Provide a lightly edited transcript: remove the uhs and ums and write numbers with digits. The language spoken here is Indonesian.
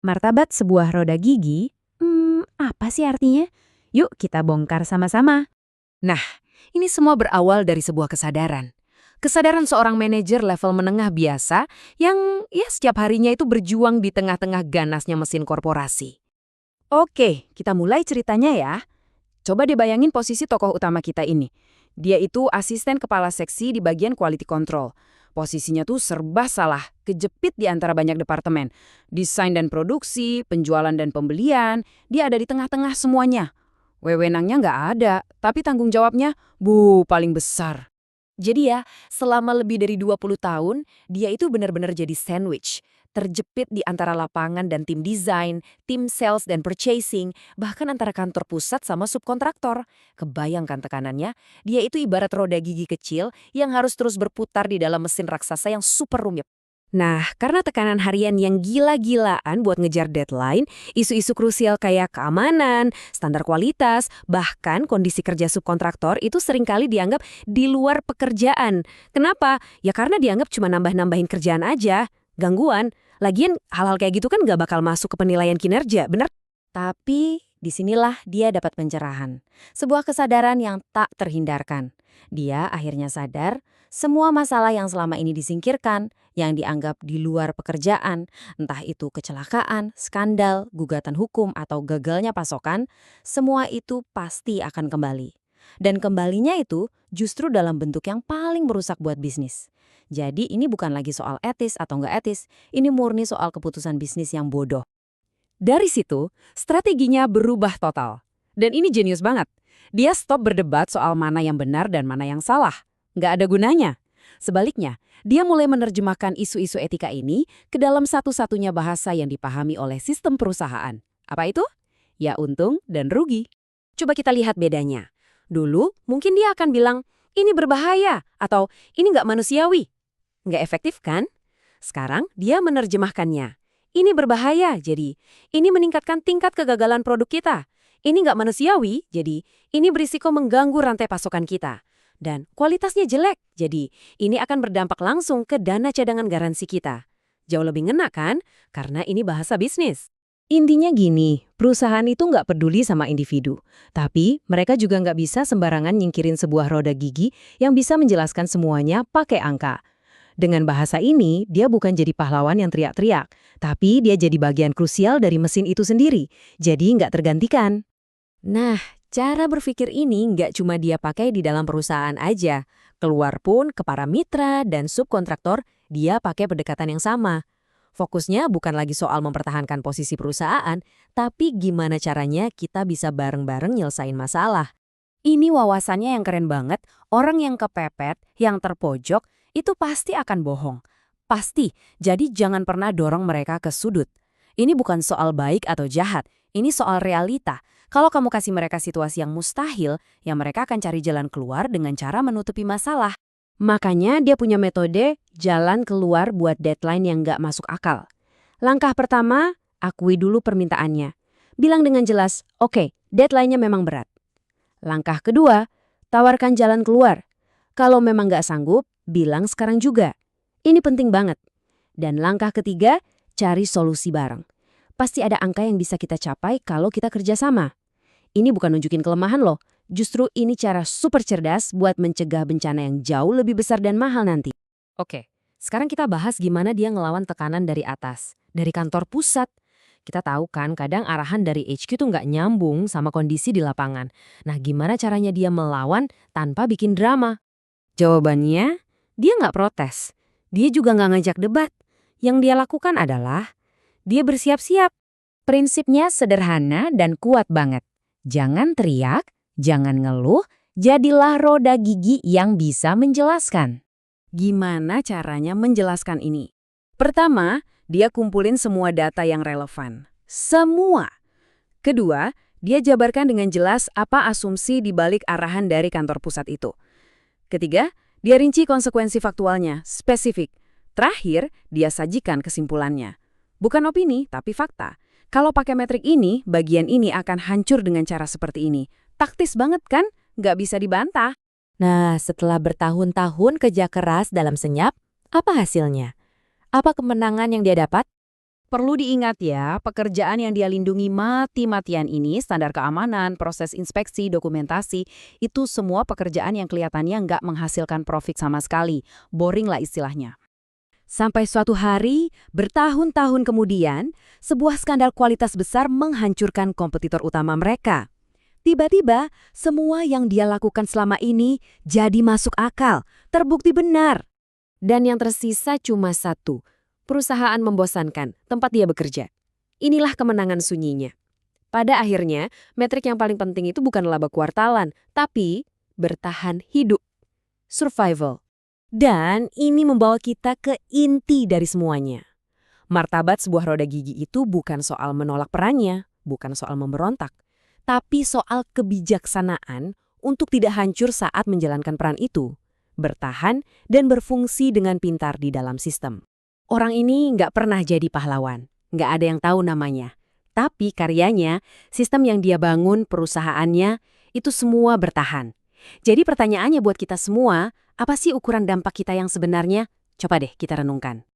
Martabat sebuah roda gigi? Apa sih artinya? Yuk kita bongkar sama-sama. Nah, ini semua berawal dari sebuah kesadaran. Kesadaran seorang manajer level menengah biasa yang setiap harinya itu berjuang di tengah-tengah ganasnya mesin korporasi. Oke, kita mulai ceritanya ya. Coba dibayangin posisi tokoh utama kita ini. Dia itu asisten kepala seksi di bagian quality control. Posisinya tuh serba salah, kejepit di antara banyak departemen. Desain dan produksi, penjualan dan pembelian, dia ada di tengah-tengah semuanya. Wewenangnya nggak ada, tapi tanggung jawabnya, paling besar. Jadi ya, selama lebih dari 20 tahun, dia itu benar-benar jadi sandwich. Terjepit di antara lapangan dan tim desain, tim sales dan purchasing, bahkan antara kantor pusat sama subkontraktor. Kebayangkan tekanannya, dia itu ibarat roda gigi kecil yang harus terus berputar di dalam mesin raksasa yang super rumit. Nah, karena tekanan harian yang gila-gilaan buat ngejar deadline, isu-isu krusial kayak keamanan, standar kualitas, bahkan kondisi kerja subkontraktor itu seringkali dianggap di luar pekerjaan. Kenapa? Ya karena dianggap cuma nambah-nambahin kerjaan aja, gangguan. Lagian hal-hal kayak gitu kan nggak bakal masuk ke penilaian kinerja, bener? Tapi disinilah dia dapat pencerahan. Sebuah kesadaran yang tak terhindarkan. Dia akhirnya sadar semua masalah yang selama ini disingkirkan, yang dianggap di luar pekerjaan, entah itu kecelakaan, skandal, gugatan hukum, atau gagalnya pasokan, semua itu pasti akan kembali. Dan kembalinya itu justru dalam bentuk yang paling merusak buat bisnis. Jadi ini bukan lagi soal etis atau nggak etis, ini murni soal keputusan bisnis yang bodoh. Dari situ, strateginya berubah total. Dan ini jenius banget. Dia stop berdebat soal mana yang benar dan mana yang salah. Nggak ada gunanya. Sebaliknya, dia mulai menerjemahkan isu-isu etika ini ke dalam satu-satunya bahasa yang dipahami oleh sistem perusahaan. Apa itu? Ya untung dan rugi. Coba kita lihat bedanya. Dulu, mungkin dia akan bilang, ini berbahaya, atau ini nggak manusiawi. Nggak efektif kan? Sekarang, dia menerjemahkannya. Ini berbahaya, jadi ini meningkatkan tingkat kegagalan produk kita. Ini nggak manusiawi, jadi ini berisiko mengganggu rantai pasokan kita. Dan kualitasnya jelek, jadi ini akan berdampak langsung ke dana cadangan garansi kita. Jauh lebih ngena kan? Karena ini bahasa bisnis. Intinya gini, perusahaan itu nggak peduli sama individu. Tapi mereka juga nggak bisa sembarangan nyingkirin sebuah roda gigi yang bisa menjelaskan semuanya pakai angka. Dengan bahasa ini, dia bukan jadi pahlawan yang teriak-teriak, tapi dia jadi bagian krusial dari mesin itu sendiri, jadi nggak tergantikan. Nah, cara berpikir ini nggak cuma dia pakai di dalam perusahaan aja. Keluar pun ke para mitra dan subkontraktor, dia pakai pendekatan yang sama. Fokusnya bukan lagi soal mempertahankan posisi perusahaan, tapi gimana caranya kita bisa bareng-bareng nyelesain masalah. Ini wawasannya yang keren banget, orang yang kepepet, yang terpojok, itu pasti akan bohong. Pasti, jadi jangan pernah dorong mereka ke sudut. Ini bukan soal baik atau jahat, ini soal realita. Kalau kamu kasih mereka situasi yang mustahil, ya mereka akan cari jalan keluar dengan cara menutupi masalah. Makanya dia punya metode jalan keluar buat deadline yang nggak masuk akal. Langkah pertama, akui dulu permintaannya. Bilang dengan jelas, oke, deadline-nya memang berat. Langkah kedua, tawarkan jalan keluar. Kalau memang nggak sanggup, bilang sekarang juga. Ini penting banget. Dan langkah ketiga, cari solusi bareng. Pasti ada angka yang bisa kita capai kalau kita kerjasama. Ini bukan nunjukin kelemahan loh, justru ini cara super cerdas buat mencegah bencana yang jauh lebih besar dan mahal nanti. Oke, sekarang kita bahas gimana dia ngelawan tekanan dari atas, dari kantor pusat. Kita tahu kan kadang arahan dari HQ tuh nggak nyambung sama kondisi di lapangan. Nah gimana caranya dia melawan tanpa bikin drama? Jawabannya, dia nggak protes. Dia juga nggak ngajak debat. Yang dia lakukan adalah, dia bersiap-siap. Prinsipnya sederhana dan kuat banget. Jangan teriak, jangan ngeluh, jadilah roda gigi yang bisa menjelaskan. Gimana caranya menjelaskan ini? Pertama, dia kumpulin semua data yang relevan. Semua. Kedua, dia jabarkan dengan jelas apa asumsi di balik arahan dari kantor pusat itu. Ketiga, dia rinci konsekuensi faktualnya, spesifik. Terakhir, dia sajikan kesimpulannya. Bukan opini, tapi fakta. Kalau pakai metrik ini, bagian ini akan hancur dengan cara seperti ini. Taktis banget kan? Nggak bisa dibantah. Nah, setelah bertahun-tahun kerja keras dalam senyap, apa hasilnya? Apa kemenangan yang dia dapat? Perlu diingat ya, pekerjaan yang dia lindungi mati-matian ini, standar keamanan, proses inspeksi, dokumentasi, itu semua pekerjaan yang kelihatannya nggak menghasilkan profit sama sekali. Boring lah istilahnya. Sampai suatu hari, bertahun-tahun kemudian, sebuah skandal kualitas besar menghancurkan kompetitor utama mereka. Tiba-tiba, semua yang dia lakukan selama ini jadi masuk akal, terbukti benar. Dan yang tersisa cuma satu, perusahaan membosankan tempat dia bekerja. Inilah kemenangan sunyinya. Pada akhirnya, metrik yang paling penting itu bukan laba kuartalan, tapi bertahan hidup. Survival. Dan ini membawa kita ke inti dari semuanya. Martabat sebuah roda gigi itu bukan soal menolak perannya, bukan soal memberontak, tapi soal kebijaksanaan untuk tidak hancur saat menjalankan peran itu, bertahan dan berfungsi dengan pintar di dalam sistem. Orang ini nggak pernah jadi pahlawan, nggak ada yang tahu namanya. Tapi karyanya, sistem yang dia bangun, perusahaannya, itu semua bertahan. Jadi pertanyaannya buat kita semua, apa sih ukuran dampak kita yang sebenarnya? Coba deh kita renungkan.